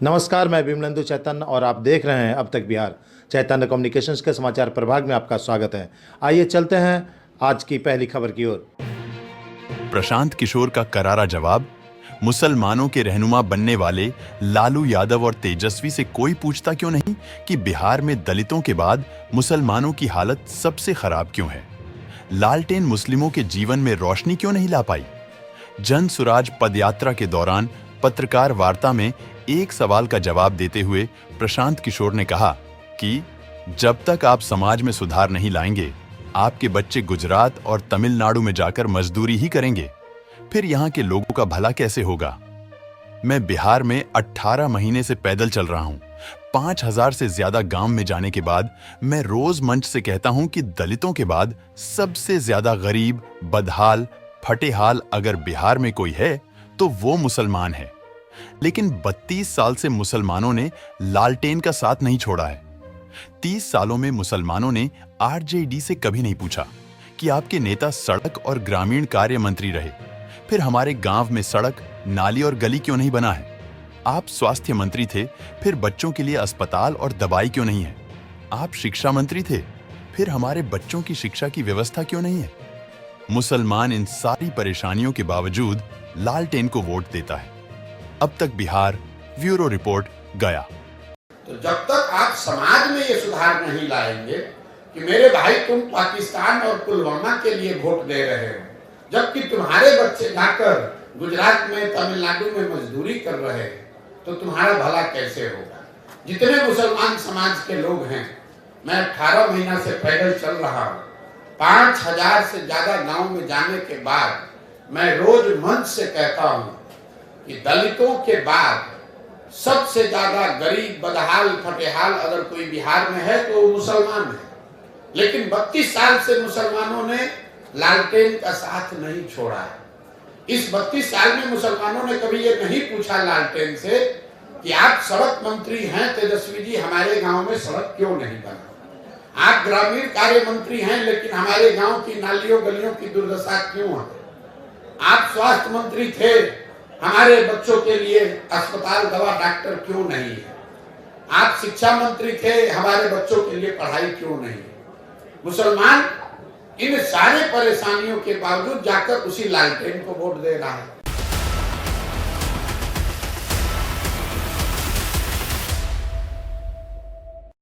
नमस्कार, मैं विमलेंदु चैतन्य और आप देख रहे हैं अब तक बिहार। चैतन्य कम्युनिकेशंस के समाचार प्रभाग में आपका स्वागत है। आइए चलते हैं आज की पहली खबर की ओर। प्रशांत किशोर का करारा जवाब। मुसलमानों के रहनुमा बनने वाले लालू यादव और तेजस्वी से कोई पूछता क्यों नहीं कि बिहार में दलितों के बाद मुसलमानों की हालत सबसे खराब क्यों है? लालटेन मुस्लिमों के जीवन में रोशनी क्यों नहीं ला पाई? जन सुराज पदयात्रा के दौरान पत्रकार वार्ता में एक सवाल का जवाब देते हुए प्रशांत किशोर ने कहा कि जब तक आप समाज में सुधार नहीं लाएंगे, आपके बच्चे गुजरात और तमिलनाडु में जाकर मजदूरी ही करेंगे, फिर यहाँ के लोगों का भला कैसे होगा? मैं बिहार में 18 महीने से पैदल चल रहा हूँ। 5000 से ज्यादा गांव में जाने के बाद मैं रोज मंच से कहता हूँ कि दलितों के बाद सबसे ज्यादा गरीब, बदहाल, फटेहाल अगर बिहार में कोई है तो वो मुसलमान है। लेकिन 32 साल से मुसलमानों ने लालटेन का साथ नहीं छोड़ा है। 30 सालों में मुसलमानों ने आरजेडी से कभी नहीं पूछा कि आपके नेता सड़क और ग्रामीण कार्य मंत्री रहे, फिर हमारे गांव में सड़क, नाली और गली क्यों नहीं बना है? आप स्वास्थ्य मंत्री थे, फिर बच्चों के लिए अस्पताल और दवाई क्यों नहीं है? आप शिक्षा मंत्री थे, फिर हमारे बच्चों की शिक्षा की व्यवस्था क्यों नहीं है? मुसलमान इन सारी परेशानियों के बावजूद लालटेन को वोट देता है। अब तक बिहार, ब्यूरो रिपोर्ट, गया। तो जब तक आप समाज में ये सुधार नहीं लाएंगे कि मेरे भाई तुम पाकिस्तान और पुलवामा के लिए वोट दे रहे हो, जबकि तुम्हारे बच्चे जाकर गुजरात में, तमिलनाडु में मजदूरी कर रहे हैं, तो तुम्हारा भला कैसे होगा? जितने मुसलमान समाज के लोग हैं, मैं 18 महीना से पैदल चल रहा हूँ। 5000 से ज्यादा गांव में जाने के बाद मैं रोज मंच से कहता हूँ कि दलितों के बाद सबसे ज्यादा गरीब, बदहाल, फटेहाल अगर कोई बिहार में है तो वो मुसलमान है। लेकिन 32 साल से मुसलमानों ने लालटेन का साथ नहीं छोड़ा है। इस 32 साल में मुसलमानों ने कभी ये नहीं पूछा लालटेन से कि आप सड़क मंत्री हैं तेजस्वी जी, हमारे गांव में सड़क क्यों नहीं बना? आप ग्रामीण कार्य मंत्री हैं, लेकिन हमारे गांव की नालियों गलियों की दुर्दशा क्यों है? आप स्वास्थ्य मंत्री थे, हमारे बच्चों के लिए अस्पताल, दवा, डॉक्टर क्यों नहीं है? आप शिक्षा मंत्री थे, हमारे बच्चों के लिए पढ़ाई क्यों नहीं है? मुसलमान इन सारे परेशानियों के बावजूद जाकर उसी लालटेन को वोट दे रहा है।